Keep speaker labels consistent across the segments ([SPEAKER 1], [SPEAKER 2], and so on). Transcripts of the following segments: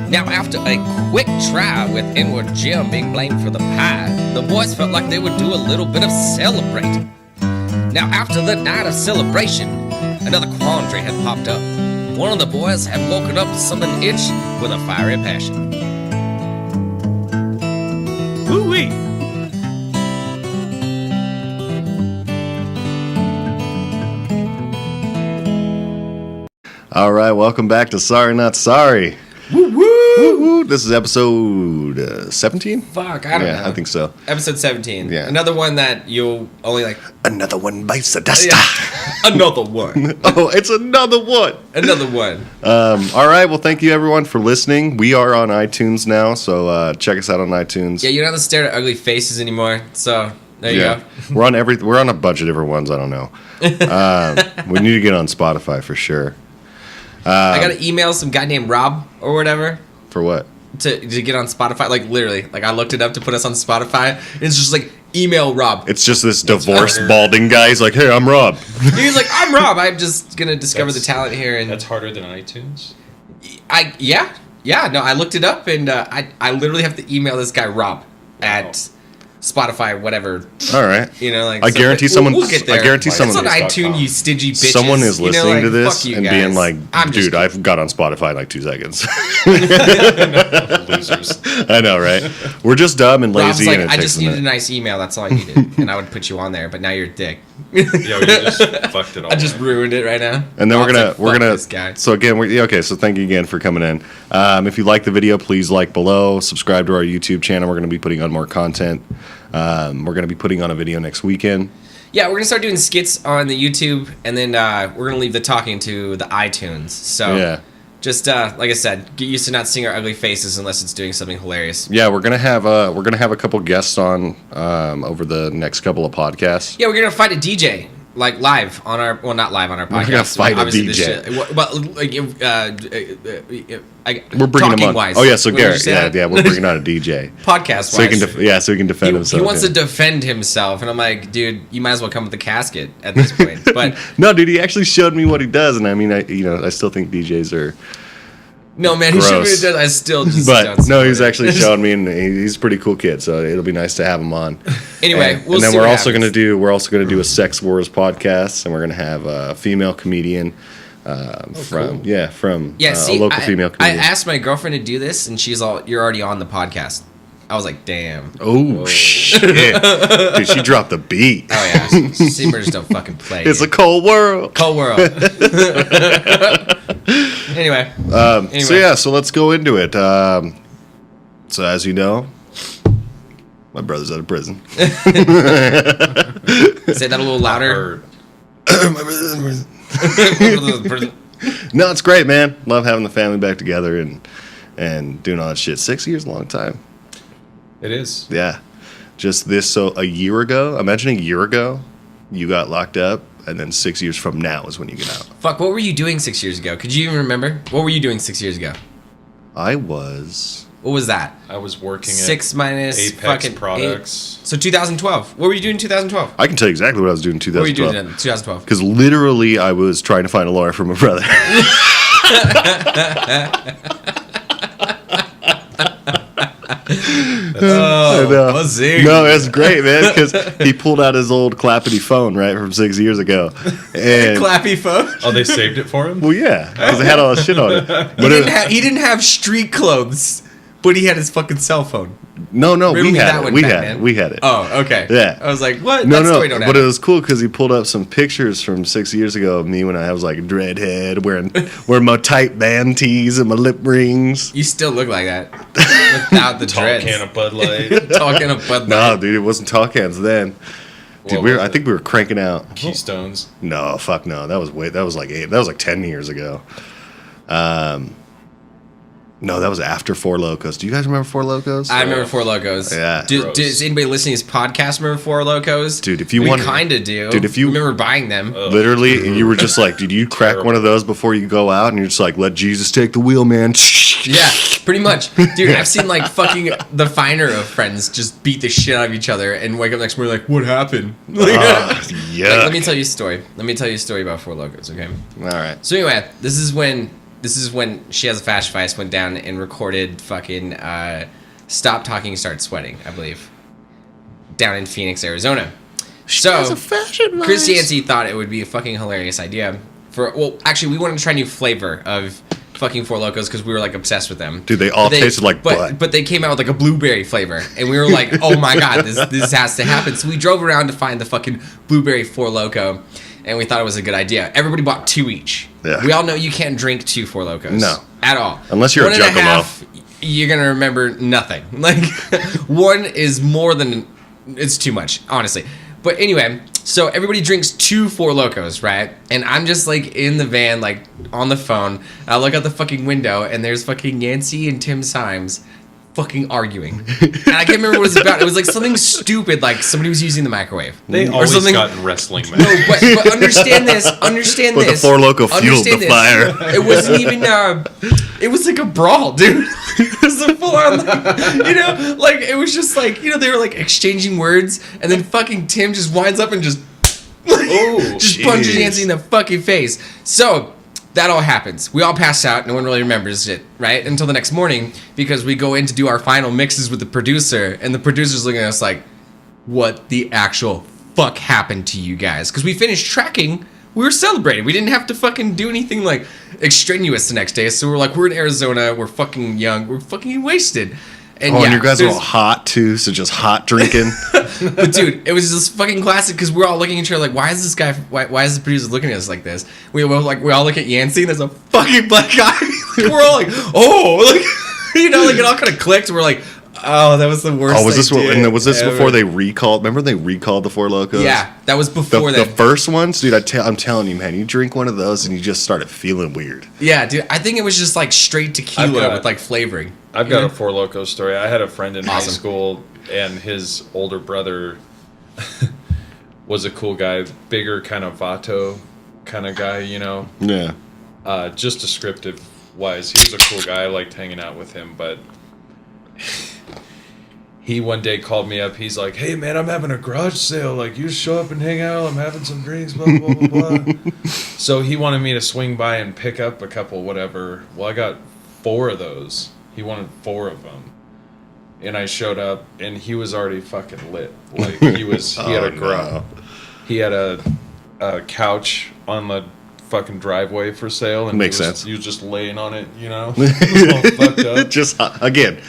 [SPEAKER 1] Now, after a quick try with Inward Jim being blamed for the pie, the boys felt like they would do a little bit of celebrating. Now, after the night of celebration, another quandary had popped up. One of the boys had woken up to something itch with a fiery passion.
[SPEAKER 2] Woo-wee!
[SPEAKER 3] All right, welcome back to Sorry Not Sorry.
[SPEAKER 2] Woo-woo!
[SPEAKER 3] Woo-woo. This is episode 17?
[SPEAKER 1] Fuck, I don't know.
[SPEAKER 3] Yeah, I think so.
[SPEAKER 1] Episode 17.
[SPEAKER 3] Yeah.
[SPEAKER 1] Another one that you'll only like...
[SPEAKER 3] Another one bites the dust.
[SPEAKER 1] Yeah. Another one.
[SPEAKER 3] Oh, it's another one.
[SPEAKER 1] Another one.
[SPEAKER 3] All right, well, thank you everyone for listening. We are on iTunes now, so check us out on iTunes.
[SPEAKER 1] Yeah, you don't have to stare at ugly faces anymore, so there you go.
[SPEAKER 3] We're on a bunch of different ones, I don't know. We need to get on Spotify for sure.
[SPEAKER 1] I got to email some guy named Rob or whatever
[SPEAKER 3] For what?
[SPEAKER 1] to get on Spotify. Like, literally. Like, I looked it up to put us on Spotify. And it's just like, email Rob.
[SPEAKER 3] It's just this divorced balding guy. He's like, hey, I'm Rob.
[SPEAKER 1] He's like, I'm Rob. I'm just going to discover the talent here. And
[SPEAKER 2] That's harder than iTunes?
[SPEAKER 1] Yeah. No, I looked it up, and I literally have to email this guy Rob at Spotify, whatever.
[SPEAKER 3] All right.
[SPEAKER 1] You know, like,
[SPEAKER 3] I guarantee someone.
[SPEAKER 1] We'll get there.
[SPEAKER 3] I guarantee someone.
[SPEAKER 1] It's on iTunes, you stingy bitches.
[SPEAKER 3] Someone is
[SPEAKER 1] You know,
[SPEAKER 3] listening
[SPEAKER 1] like,
[SPEAKER 3] to this
[SPEAKER 1] fuck you
[SPEAKER 3] and
[SPEAKER 1] guys.
[SPEAKER 3] being like,
[SPEAKER 1] I'm just
[SPEAKER 3] dude, I've got on Spotify in like 2 seconds.
[SPEAKER 2] Losers.
[SPEAKER 3] I know, right? We're just dumb and
[SPEAKER 1] Rob's
[SPEAKER 3] lazy.
[SPEAKER 1] like,
[SPEAKER 3] and it
[SPEAKER 1] I
[SPEAKER 3] takes
[SPEAKER 1] just
[SPEAKER 3] a
[SPEAKER 1] needed a
[SPEAKER 3] minute.
[SPEAKER 1] nice email. That's all I needed, and I would put you on there. But now you're a dick.
[SPEAKER 2] Yo, you just fucked it all
[SPEAKER 1] I just
[SPEAKER 2] up.
[SPEAKER 1] ruined it right now.
[SPEAKER 3] And then
[SPEAKER 1] Rob's
[SPEAKER 3] we're
[SPEAKER 1] like,
[SPEAKER 3] gonna
[SPEAKER 1] "Fuck this guy."
[SPEAKER 3] So again, okay. So thank you again for coming in. If you like the video, please like below. Subscribe to our YouTube channel. We're gonna be putting on more content. We're gonna be putting on a video next weekend.
[SPEAKER 1] Yeah, we're gonna start doing skits on the YouTube, and then we're gonna leave the talking to the iTunes. So
[SPEAKER 3] Yeah.
[SPEAKER 1] just like I said, get used to not seeing our ugly faces unless it's doing something hilarious.
[SPEAKER 3] Yeah, we're gonna have a couple guests on over the next couple of podcasts.
[SPEAKER 1] Yeah, we're gonna fight a DJ like live on our not live on our podcast.
[SPEAKER 3] We're gonna fight a
[SPEAKER 1] Obviously, this
[SPEAKER 3] DJ.
[SPEAKER 1] shit- Well, like
[SPEAKER 3] We're bringing him on.
[SPEAKER 1] wise.
[SPEAKER 3] Oh yeah, so
[SPEAKER 1] What did you
[SPEAKER 3] Garrett,
[SPEAKER 1] say?
[SPEAKER 3] we're bringing on a DJ.
[SPEAKER 1] Podcast
[SPEAKER 3] So he can,
[SPEAKER 1] wise.
[SPEAKER 3] so he can defend
[SPEAKER 1] He
[SPEAKER 3] himself.
[SPEAKER 1] wants
[SPEAKER 3] yeah.
[SPEAKER 1] to defend himself, and I'm like, dude, you might as well come with the casket at this point. But
[SPEAKER 3] No, dude, he actually showed me what he does, and I mean, I still think DJs are.
[SPEAKER 1] no, man, he should
[SPEAKER 3] Gross.
[SPEAKER 1] have done. I still just
[SPEAKER 3] But
[SPEAKER 1] don't
[SPEAKER 3] no,
[SPEAKER 1] support
[SPEAKER 3] he's
[SPEAKER 1] it.
[SPEAKER 3] actually showing me, and he's a pretty cool kid. So it'll be nice to have him on.
[SPEAKER 1] Anyway,
[SPEAKER 3] and,
[SPEAKER 1] we'll
[SPEAKER 3] and then
[SPEAKER 1] see
[SPEAKER 3] we're
[SPEAKER 1] what
[SPEAKER 3] also
[SPEAKER 1] happens.
[SPEAKER 3] gonna do a Sex Wars podcast, and we're gonna have a female comedian from
[SPEAKER 1] Yeah, see,
[SPEAKER 3] a local female
[SPEAKER 1] I
[SPEAKER 3] comedian.
[SPEAKER 1] asked my girlfriend to do this, and she's all, "You're already on the podcast." I was like, "Damn."
[SPEAKER 3] Oh shit, dude, she dropped the beat.
[SPEAKER 1] Oh yeah, Seabirds don't fucking play.
[SPEAKER 3] It's a
[SPEAKER 1] dude.
[SPEAKER 3] cold world.
[SPEAKER 1] cold world. Anyway,
[SPEAKER 3] So yeah, so let's go into it. So as you know, my brother's out of prison.
[SPEAKER 1] say that a little louder.
[SPEAKER 2] Heard.
[SPEAKER 3] My brother's out of prison. No, it's great, man. Love having the family back together and doing all that shit. 6 years, a long time.
[SPEAKER 2] It is.
[SPEAKER 3] Yeah. Just this, so a year ago, imagine a year ago, you got locked up, and then 6 years from now is when you get out.
[SPEAKER 1] Fuck, what were you doing 6 years ago? Could you even remember? What were you doing 6 years ago?
[SPEAKER 3] I was...
[SPEAKER 1] What was that?
[SPEAKER 2] I was working at
[SPEAKER 1] 6 minus
[SPEAKER 2] Apex
[SPEAKER 1] fucking
[SPEAKER 2] Products.
[SPEAKER 1] 8. So 2012. What were you doing in 2012?
[SPEAKER 3] I can tell you exactly what I was doing in
[SPEAKER 1] What were you doing
[SPEAKER 3] 2012.
[SPEAKER 1] in 2012?
[SPEAKER 3] Because literally, I was trying to find a lawyer for my brother. I know.
[SPEAKER 1] buzzing.
[SPEAKER 3] No, it's great, man, because he pulled out his old clappity phone, right, from 6 years ago. And,
[SPEAKER 1] Clappy phone.
[SPEAKER 2] Oh, they saved it for him?
[SPEAKER 3] well, yeah, because it had all the shit on it. But
[SPEAKER 1] He didn't have street clothes, but he had his fucking cell phone.
[SPEAKER 3] no,
[SPEAKER 1] Remember
[SPEAKER 3] we
[SPEAKER 1] that
[SPEAKER 3] had it.
[SPEAKER 1] one,
[SPEAKER 3] We had
[SPEAKER 1] Batman?
[SPEAKER 3] it. We had it.
[SPEAKER 1] Oh, okay.
[SPEAKER 3] Yeah.
[SPEAKER 1] I was like, what?
[SPEAKER 3] No,
[SPEAKER 1] That story don't
[SPEAKER 3] but
[SPEAKER 1] happen.
[SPEAKER 3] it was cool because he pulled up some pictures from 6 years ago of me when I was like a dreadhead, wearing my tight band tees and my lip rings.
[SPEAKER 1] You still look like that without the
[SPEAKER 2] Tall
[SPEAKER 1] dreads.
[SPEAKER 2] can of Bud Light.
[SPEAKER 1] Talking about
[SPEAKER 3] No, dude, it wasn't tall cans then. Dude,
[SPEAKER 2] What was
[SPEAKER 3] I
[SPEAKER 2] it?
[SPEAKER 3] think we were cranking out.
[SPEAKER 2] Keystones.
[SPEAKER 3] No, fuck no. That was like 10 years ago. No, that was after Four Locos. Do you guys remember Four Locos?
[SPEAKER 1] I remember Four Locos.
[SPEAKER 3] Yeah.
[SPEAKER 1] Does anybody listening to this podcast remember Four Locos?
[SPEAKER 3] Dude, if you
[SPEAKER 1] we
[SPEAKER 3] want-
[SPEAKER 1] kind of do.
[SPEAKER 3] Dude, if you-
[SPEAKER 1] remember buying them.
[SPEAKER 3] Literally, and you were just like, dude, you crack one of those before you go out, and you're just like, let Jesus take the wheel, man.
[SPEAKER 1] Yeah, pretty much. Dude, I've seen like fucking the finer of friends just beat the shit out of each other and wake up next morning like, what happened?
[SPEAKER 3] Yeah.
[SPEAKER 1] Like, let me tell you a story. Let me tell you a story about Four Locos, okay?
[SPEAKER 3] All right.
[SPEAKER 1] So anyway, this is when
[SPEAKER 4] this is when She Has a Fashion Vice went down and recorded fucking Stop Talking, Start Sweating, I believe, down in Phoenix, Arizona. So Chris Yancey thought it would be a fucking hilarious idea actually, we wanted to try a new flavor of fucking Four Locos because we were like obsessed with them.
[SPEAKER 3] Dude, they all tasted like butt.
[SPEAKER 4] But they came out with like a blueberry flavor, and we were like, oh my god, this has to happen. So we drove around to find the fucking blueberry Four Loko, and we thought it was a good idea. Everybody bought 2 each.
[SPEAKER 3] Yeah.
[SPEAKER 4] We all know you can't drink 2 Four Locos.
[SPEAKER 3] No.
[SPEAKER 4] At all.
[SPEAKER 3] Unless you're a
[SPEAKER 4] 1.5,
[SPEAKER 3] juggalo.
[SPEAKER 4] You're gonna remember nothing. Like, one is more than it's too much, honestly. But anyway, so everybody drinks 2 Four Locos, right? And I'm just like in the van, like on the phone. And I look out the fucking window, and there's fucking Yancey and Tim Symes fucking arguing. And I can't remember what it was about. It was like something stupid, like somebody was using the microwave.
[SPEAKER 2] They
[SPEAKER 4] or
[SPEAKER 2] always
[SPEAKER 4] something.
[SPEAKER 2] got in wrestling matches.
[SPEAKER 4] No, but understand this. Understand
[SPEAKER 3] But the
[SPEAKER 4] this.
[SPEAKER 3] Four Loko fueled
[SPEAKER 4] Understand
[SPEAKER 3] the
[SPEAKER 4] this.
[SPEAKER 3] fire.
[SPEAKER 4] It wasn't even. It was like a brawl, dude. It was a full on, like, like it was just like they were like exchanging words, and then fucking Tim just winds up and just just punches
[SPEAKER 3] jeez.
[SPEAKER 4] Yancey in the fucking face. So that all happens. We all pass out. No one really remembers it, right? Until the next morning, because we go in to do our final mixes with the producer, and the producer's looking at us like, what the actual fuck happened to you guys? Because we finished tracking. We were celebrating. We didn't have to fucking do anything like extraneous the next day. So we're like, we're in Arizona. We're fucking young. We're fucking wasted. And
[SPEAKER 3] Oh, and you guys are
[SPEAKER 4] there's-
[SPEAKER 3] all hot too, so just hot drinking.
[SPEAKER 4] But dude, it was just fucking classic because we're all looking at each other like, why is this guy? Why is the producer looking at us like this? We all look at Yancey and there's a fucking black guy. Like, we're all like, oh, like like it all kind of clicked. We're like, oh, that was the worst.
[SPEAKER 3] Oh, was this
[SPEAKER 4] idea
[SPEAKER 3] and was this
[SPEAKER 4] ever.
[SPEAKER 3] before they recalled? Remember they recalled the Four Locos?
[SPEAKER 4] Yeah, that was
[SPEAKER 3] The,
[SPEAKER 4] before
[SPEAKER 3] the
[SPEAKER 4] that.
[SPEAKER 3] first ones, dude. I'm telling you, man. You drink one of those and you just started feeling weird.
[SPEAKER 4] Yeah, dude. I think it was just like straight
[SPEAKER 2] I've
[SPEAKER 4] tequila
[SPEAKER 2] got-
[SPEAKER 4] with like flavoring.
[SPEAKER 2] I've got a Four Loko story. I had a friend in high
[SPEAKER 4] Awesome.
[SPEAKER 2] school, and his older brother was a cool guy, bigger kind of Vato kind of guy,
[SPEAKER 3] Yeah.
[SPEAKER 2] Just descriptive wise, he was a cool guy. I liked hanging out with him, but he one day called me up. He's like, "Hey man, I'm having a garage sale. Like, you show up and hang out. I'm having some drinks. Blah blah blah blah." blah. So he wanted me to swing by and pick up a couple, whatever. Well, I got 4 of those. He wanted 4 of them, and I showed up, and he was already fucking lit. Like he had a garage. He had a couch on the fucking driveway for sale, and
[SPEAKER 3] Makes
[SPEAKER 2] he was,
[SPEAKER 3] sense.
[SPEAKER 2] He was just laying on it, all fucked up.
[SPEAKER 3] Just again,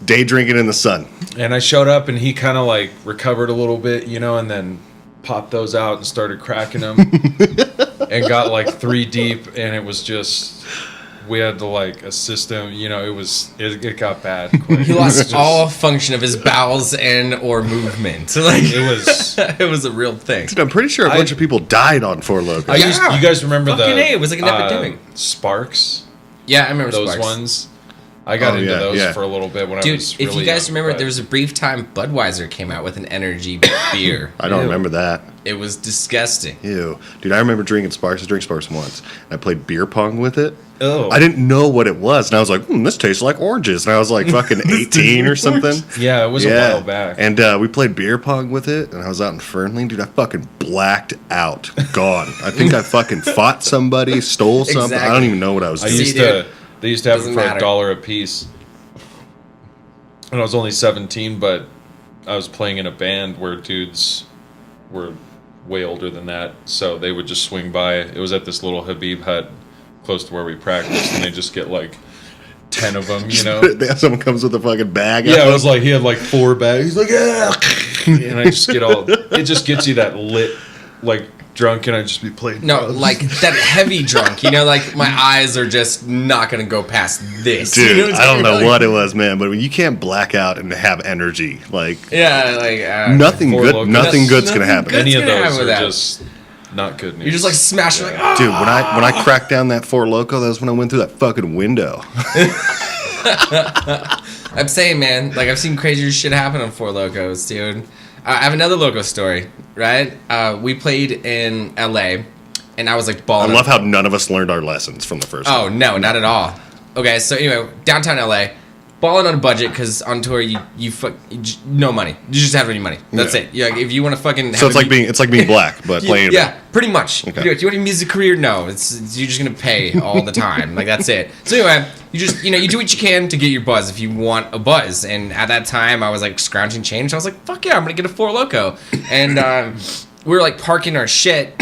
[SPEAKER 3] day drinking in the sun.
[SPEAKER 2] And I showed up, and he kind of like recovered a little bit, and then popped those out and started cracking them, and got like 3 deep, and it was just. We had to like assist him, it got bad quick.
[SPEAKER 4] He lost all function of his bowels and or movement. Like
[SPEAKER 2] It was.
[SPEAKER 4] it was a real thing.
[SPEAKER 3] Dude, I'm pretty sure a bunch of people died on Four Locos.
[SPEAKER 4] Yeah.
[SPEAKER 2] You guys remember
[SPEAKER 4] Fucking
[SPEAKER 2] the
[SPEAKER 4] A, it was like an epidemic.
[SPEAKER 2] Sparks?
[SPEAKER 4] Yeah, I remember
[SPEAKER 2] Those
[SPEAKER 4] Sparks.
[SPEAKER 2] ones. I got
[SPEAKER 3] Oh,
[SPEAKER 2] into
[SPEAKER 3] yeah,
[SPEAKER 2] those
[SPEAKER 3] yeah.
[SPEAKER 2] for a little bit when I
[SPEAKER 4] Dude,
[SPEAKER 2] was
[SPEAKER 4] if
[SPEAKER 2] really
[SPEAKER 4] you guys
[SPEAKER 2] young,
[SPEAKER 4] remember,
[SPEAKER 2] but-
[SPEAKER 4] there was a brief time Budweiser came out with an energy beer.
[SPEAKER 3] I don't
[SPEAKER 2] Ew.
[SPEAKER 3] remember that.
[SPEAKER 4] It was disgusting.
[SPEAKER 3] Ew. Dude, I remember drinking Sparks. I drank Sparks once. And I played beer pong with it.
[SPEAKER 2] Oh.
[SPEAKER 3] I didn't know what it was. And I was like, this tastes like oranges. And I was like fucking 18 or something.
[SPEAKER 2] Yeah, it was a while back.
[SPEAKER 3] And we played beer pong with it. And I was out in Fernley. Dude, I fucking blacked out. Gone. I think I fucking fought somebody, stole something. I don't
[SPEAKER 4] Exactly.
[SPEAKER 3] even know what I was
[SPEAKER 2] I
[SPEAKER 3] doing.
[SPEAKER 2] used
[SPEAKER 4] dude,
[SPEAKER 2] they used to have it
[SPEAKER 4] doesn't
[SPEAKER 2] for
[SPEAKER 4] matter.
[SPEAKER 2] $1 a piece. And I was only 17, but I was playing in a band where dudes were way older than that. So they would just swing by. It was at this little Habib hut close to where we practiced, and they just get like 10 of them,
[SPEAKER 3] Someone comes with a fucking bag.
[SPEAKER 2] Yeah, it was like he had like 4 bags. He's like, yeah, and I just get all. It just gets you that lit, like drunk, and I just be playing.
[SPEAKER 4] No,
[SPEAKER 2] drums.
[SPEAKER 4] like that heavy drunk. Like my eyes are just not gonna go past this.
[SPEAKER 3] Dude,
[SPEAKER 4] You know
[SPEAKER 3] I don't know
[SPEAKER 4] like-
[SPEAKER 3] what it was, man, but you can't black out and have energy. Like
[SPEAKER 4] Yeah, like
[SPEAKER 3] nothing
[SPEAKER 2] Four
[SPEAKER 3] good.
[SPEAKER 2] Locos.
[SPEAKER 3] Nothing good's gonna
[SPEAKER 4] Nothing
[SPEAKER 3] happen.
[SPEAKER 4] good.
[SPEAKER 2] any of
[SPEAKER 4] What's gonna
[SPEAKER 2] those
[SPEAKER 4] happen
[SPEAKER 2] are
[SPEAKER 4] with that?
[SPEAKER 2] just not good news.
[SPEAKER 4] You're just like smashing like.
[SPEAKER 3] Dude, when I cracked down that Four Loko, that was when I went through that fucking window.
[SPEAKER 4] I'm saying, man, like I've seen crazier shit happen on Four Locos, dude. I have another Loco story, right? We played in LA, and I was like
[SPEAKER 3] I
[SPEAKER 4] balling.
[SPEAKER 3] love how none of us learned our lessons from the first
[SPEAKER 4] Oh
[SPEAKER 3] one.
[SPEAKER 4] no, not at all. Okay, so anyway, downtown LA, balling on a budget because on tour no money. You just have any money. That's it. Yeah, if you want to fucking.
[SPEAKER 3] So it's like being black, but playing.
[SPEAKER 4] Yeah, pretty much.
[SPEAKER 3] Okay.
[SPEAKER 4] Do you want a music career? No, it's you're just gonna pay all the time. Like that's it. So anyway, you just you do what you can to get your buzz if you want a buzz. And at that time, I was like scrounging change. I was like, fuck yeah, I'm gonna get a Four Loko. And we were like parking our shit,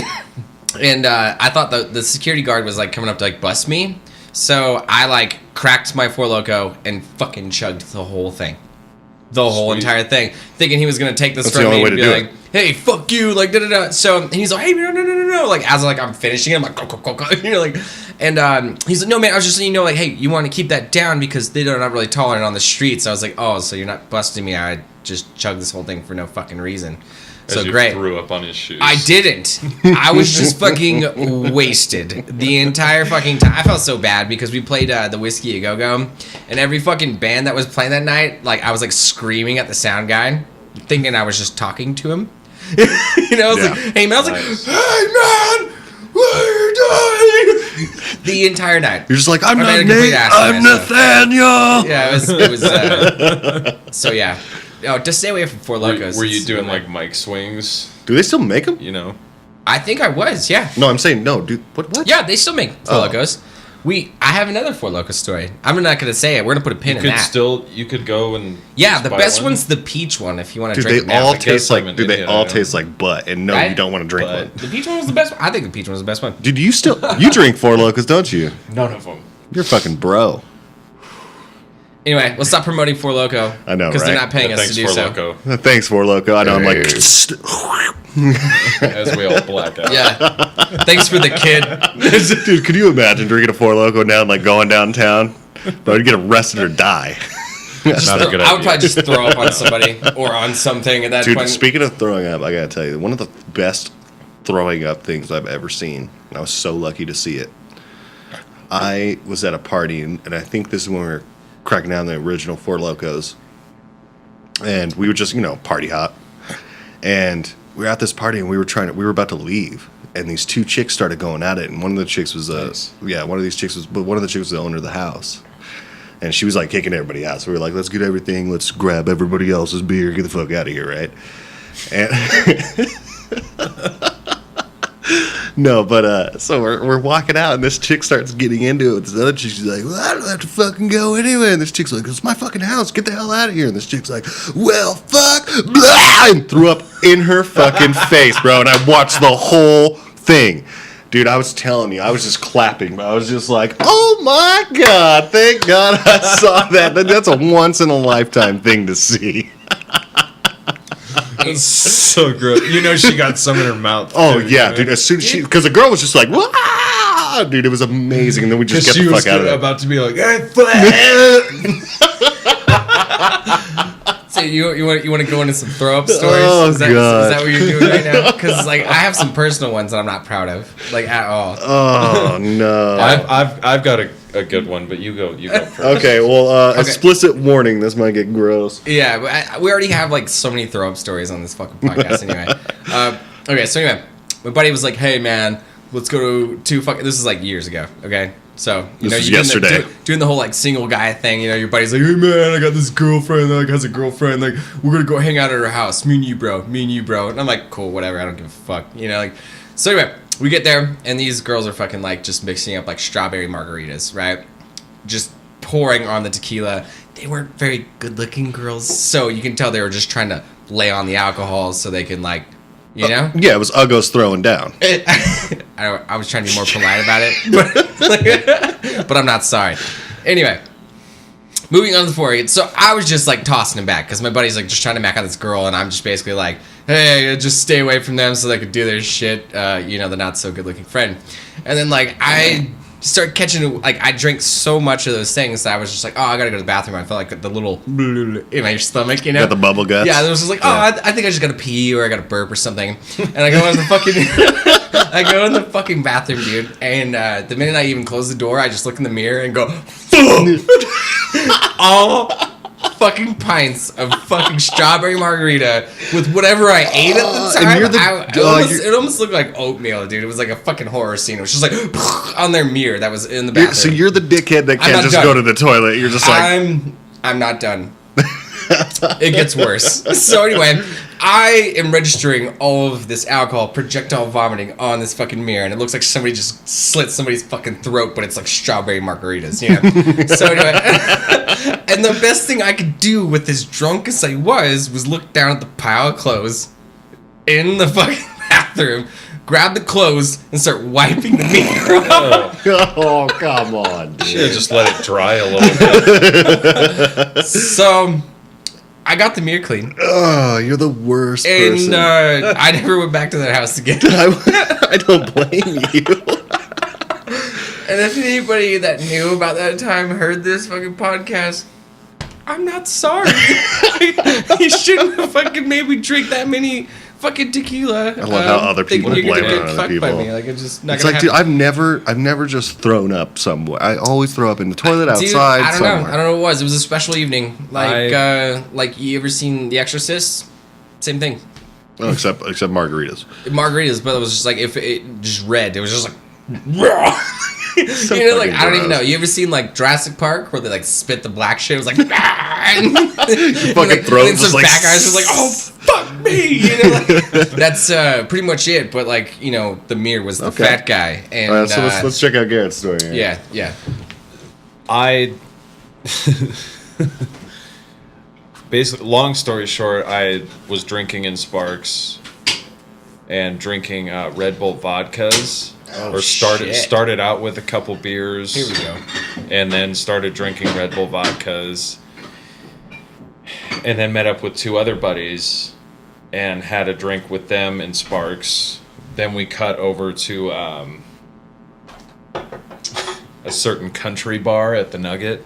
[SPEAKER 4] and I thought the security guard was like coming up to like bust me. So I like cracked my Four Loko and fucking chugged the whole thing. The whole entire thing. Thinking he was going to take this
[SPEAKER 3] That's
[SPEAKER 4] from
[SPEAKER 3] the only
[SPEAKER 4] me
[SPEAKER 3] way
[SPEAKER 4] and
[SPEAKER 3] to
[SPEAKER 4] be
[SPEAKER 3] do
[SPEAKER 4] like,
[SPEAKER 3] it.
[SPEAKER 4] hey, fuck you, like da-da-da. So he's like, hey, no. Like as like I'm finishing it, I'm like, go. Like, and he's like, no, man, I was just letting you know, like, hey, you want to keep that down because they're not really tolerant on the streets. I was like, oh, so you're not busting me. I just chugged this whole thing for no fucking reason. So
[SPEAKER 2] As you
[SPEAKER 4] great.
[SPEAKER 2] threw up on his shoes.
[SPEAKER 4] I didn't. I was just fucking wasted the entire fucking time. I felt so bad because we played the Whiskey A Go Go, and every fucking band that was playing that night, like I was like screaming at the sound guy, thinking I was just talking to him. I was like, "Hey man," I was like, "Hey man, what are you doing?" The entire night.
[SPEAKER 3] You're just like, I'm
[SPEAKER 4] I
[SPEAKER 3] not
[SPEAKER 4] made a complete
[SPEAKER 3] Nate,
[SPEAKER 4] ass of
[SPEAKER 3] I'm
[SPEAKER 4] myself.
[SPEAKER 3] Nathaniel.
[SPEAKER 4] Yeah, it was. So yeah. Oh, just stay away from Four Locos.
[SPEAKER 2] Were you
[SPEAKER 4] It's
[SPEAKER 2] doing
[SPEAKER 4] really-
[SPEAKER 2] like mic swings?
[SPEAKER 3] Do they still make them?
[SPEAKER 2] You know?
[SPEAKER 4] I think I was. Yeah.
[SPEAKER 3] No, I'm saying no, dude. What?
[SPEAKER 4] Yeah, they still make Four
[SPEAKER 3] Oh.
[SPEAKER 4] Locos. I have another Four Loko story. I'm not gonna say it. We're gonna put a pin in that.
[SPEAKER 2] You could go and.
[SPEAKER 4] Yeah,
[SPEAKER 2] just
[SPEAKER 4] the
[SPEAKER 2] buy
[SPEAKER 4] best
[SPEAKER 2] one.
[SPEAKER 4] one's the peach one. If you want to
[SPEAKER 3] Dude,
[SPEAKER 4] drink
[SPEAKER 3] they
[SPEAKER 4] it now.
[SPEAKER 3] all
[SPEAKER 2] I guess
[SPEAKER 3] taste like.
[SPEAKER 2] I'm an
[SPEAKER 3] Dude, they
[SPEAKER 2] idiot,
[SPEAKER 3] all
[SPEAKER 2] I know.
[SPEAKER 3] taste like butt, and no,
[SPEAKER 4] Right?
[SPEAKER 3] you don't want to drink
[SPEAKER 2] But-
[SPEAKER 3] one.
[SPEAKER 4] The peach one was the best one. I think the peach one was the best one.
[SPEAKER 3] Dude, you drink Four Locos, don't you?
[SPEAKER 2] None of them.
[SPEAKER 3] You're a fucking bro.
[SPEAKER 4] Anyway, let's stop promoting Four Loko.
[SPEAKER 3] I know,
[SPEAKER 4] because they're
[SPEAKER 3] right?
[SPEAKER 4] not paying us
[SPEAKER 2] Thanks
[SPEAKER 4] to do
[SPEAKER 2] for
[SPEAKER 4] so.
[SPEAKER 2] Loco.
[SPEAKER 3] Thanks, Four Loko. I know. I'm like.
[SPEAKER 2] As we all black out.
[SPEAKER 4] Yeah. Thanks for the kid.
[SPEAKER 3] Dude, could you imagine drinking a Four Loko now and like going downtown? Bro, you'd get arrested or die.
[SPEAKER 2] Not a good
[SPEAKER 4] I would
[SPEAKER 2] idea.
[SPEAKER 4] probably just throw up on somebody or on something at that
[SPEAKER 3] Dude,
[SPEAKER 4] point.
[SPEAKER 3] speaking of throwing up, I gotta tell you, one of the best throwing up things I've ever seen, and I was so lucky to see it. I was at a party, and I think this is when we were cracking down the original Four Locos, and we were just, party hop, and we were at this party, and we were about to leave, and these two chicks started going at it, and one of the chicks was,
[SPEAKER 2] Nice.
[SPEAKER 3] one of the chicks was the owner of the house. And she was like kicking everybody out. So we were like, let's get everything. Let's grab everybody else's beer. Get the fuck out of here, right? And no, but so we're walking out, and this chick starts getting into it with this other chick. She's like, well, I don't have to fucking go anyway. And this chick's like, it's my fucking house. Get the hell out of here. And this chick's like, well, fuck, blah, and threw up in her fucking face, bro. And I watched the whole thing. Dude, I was telling you, I was just clapping, but I was just like, oh my God, thank God I saw that. That's a once in a lifetime thing to see.
[SPEAKER 2] It's so gross. She got some in her mouth.
[SPEAKER 3] Oh,
[SPEAKER 2] too,
[SPEAKER 3] yeah,
[SPEAKER 2] you know?
[SPEAKER 3] dude, as soon as because the girl was just like, wow, dude, it was amazing. And then we just get
[SPEAKER 2] She
[SPEAKER 3] the
[SPEAKER 2] was
[SPEAKER 3] fuck out of there.
[SPEAKER 2] about to be like, hey,
[SPEAKER 4] So you want to go into some throw up stories?
[SPEAKER 3] Oh,
[SPEAKER 4] is that what you're doing right now? Because like I have some personal ones that I'm not proud of, like at all.
[SPEAKER 3] Oh, no.
[SPEAKER 2] I've got a good one, but you go first.
[SPEAKER 3] Okay, well, explicit warning, this might get gross.
[SPEAKER 4] Yeah, but we already have like so many throw up stories on this fucking podcast anyway. Okay, so anyway, my buddy was like, "Hey man, let's go to fucking." This is like years ago. Okay, so
[SPEAKER 3] This was
[SPEAKER 4] you're
[SPEAKER 3] yesterday.
[SPEAKER 4] doing the whole like single guy thing. Your buddy's like, "Hey man, I got this girlfriend that like has a girlfriend. Like we're gonna go hang out at her house. Me and you, bro. And I'm like, cool, whatever. I don't give a fuck. Like. So anyway, we get there and these girls are fucking like just mixing up like strawberry margaritas, right? Just pouring on the tequila. They weren't very good looking girls, so you can tell they were just trying to lay on the alcohol so they can like,
[SPEAKER 3] Yeah, it was Uggos throwing down.
[SPEAKER 4] I was trying to be more polite about it, but I'm not sorry. Anyway, moving on to the forehead. So I was just like tossing him back because my buddy's like just trying to mac out this girl, and I'm just basically like, hey, just stay away from them so they could do their shit. The not so good looking friend. And then like I start catching, like I drank so much of those things that I was just like, oh, I gotta go to the bathroom. I felt like the little in my stomach,
[SPEAKER 3] Got the bubble guts?
[SPEAKER 4] Yeah, it was just like, oh, I think I just gotta pee or I gotta burp or something. And I go in the fucking bathroom, dude. And the minute I even close the door, I just look in the mirror and go, all fucking pints of fucking strawberry margarita with whatever I ate at the time.
[SPEAKER 3] And you're
[SPEAKER 4] It almost looked like oatmeal, dude. It was like a fucking horror scene. It was just like on their mirror that was in the bathroom.
[SPEAKER 3] So you're the dickhead that
[SPEAKER 4] I'm
[SPEAKER 3] can't
[SPEAKER 4] not
[SPEAKER 3] just
[SPEAKER 4] done.
[SPEAKER 3] go to the toilet. You're just like,
[SPEAKER 4] I'm I'm not done. It gets worse. So anyway, I am registering all of this alcohol, projectile vomiting on this fucking mirror, and it looks like somebody just slit somebody's fucking throat, but it's like strawberry margaritas, you know? So anyway, and the best thing I could do with as drunk as I was look down at the pile of clothes in the fucking bathroom, grab the clothes, and start wiping the mirror off.
[SPEAKER 3] Oh, come on, dude.
[SPEAKER 2] Should have just let it dry a little bit.
[SPEAKER 4] So I got the mirror clean,
[SPEAKER 3] Oh, you're the worst
[SPEAKER 4] and
[SPEAKER 3] person.
[SPEAKER 4] I never went back to that house again.
[SPEAKER 3] I don't blame you.
[SPEAKER 4] And if anybody that knew about that time heard this fucking podcast, I'm not sorry. You shouldn't have fucking made me drink that many fucking tequila.
[SPEAKER 3] I love how other people
[SPEAKER 4] thinking you're
[SPEAKER 3] blame
[SPEAKER 4] gonna
[SPEAKER 3] it
[SPEAKER 4] get
[SPEAKER 3] on
[SPEAKER 4] fucked
[SPEAKER 3] other
[SPEAKER 4] by
[SPEAKER 3] people.
[SPEAKER 4] me. Like it's just not
[SPEAKER 3] It's
[SPEAKER 4] gonna
[SPEAKER 3] like, dude,
[SPEAKER 4] happen.
[SPEAKER 3] I've never just thrown up somewhere. I always throw up in the toilet
[SPEAKER 4] Dude,
[SPEAKER 3] outside.
[SPEAKER 4] I don't
[SPEAKER 3] somewhere.
[SPEAKER 4] know. I don't know what it was. It was a special evening. Like you ever seen The Exorcist? Same thing.
[SPEAKER 3] Oh, except margaritas.
[SPEAKER 4] Margaritas, but it was just like if it just red. It was just like raw. You know, like
[SPEAKER 3] fucking
[SPEAKER 4] I don't even
[SPEAKER 3] gross.
[SPEAKER 4] know. You ever seen like Jurassic Park where they like spit the black shit? It was like and
[SPEAKER 3] fucking throat
[SPEAKER 4] and
[SPEAKER 3] just
[SPEAKER 4] some
[SPEAKER 3] like
[SPEAKER 4] back eyes was like, oh fuck me. You know, like, that's pretty much it. But like you know, the mirror was the
[SPEAKER 3] Okay.
[SPEAKER 4] fat guy, and
[SPEAKER 3] All right, so let's check out Garrett's story. Here.
[SPEAKER 4] yeah.
[SPEAKER 2] I basically, long story short, I was drinking in Sparks and drinking Red Bull vodkas.
[SPEAKER 4] Oh,
[SPEAKER 2] started
[SPEAKER 4] shit.
[SPEAKER 2] started out with a couple beers.
[SPEAKER 4] Here we go.
[SPEAKER 2] And then started drinking Red Bull vodkas. And then met up with two other buddies and had a drink with them in Sparks. Then we cut over to a certain country bar at the Nugget.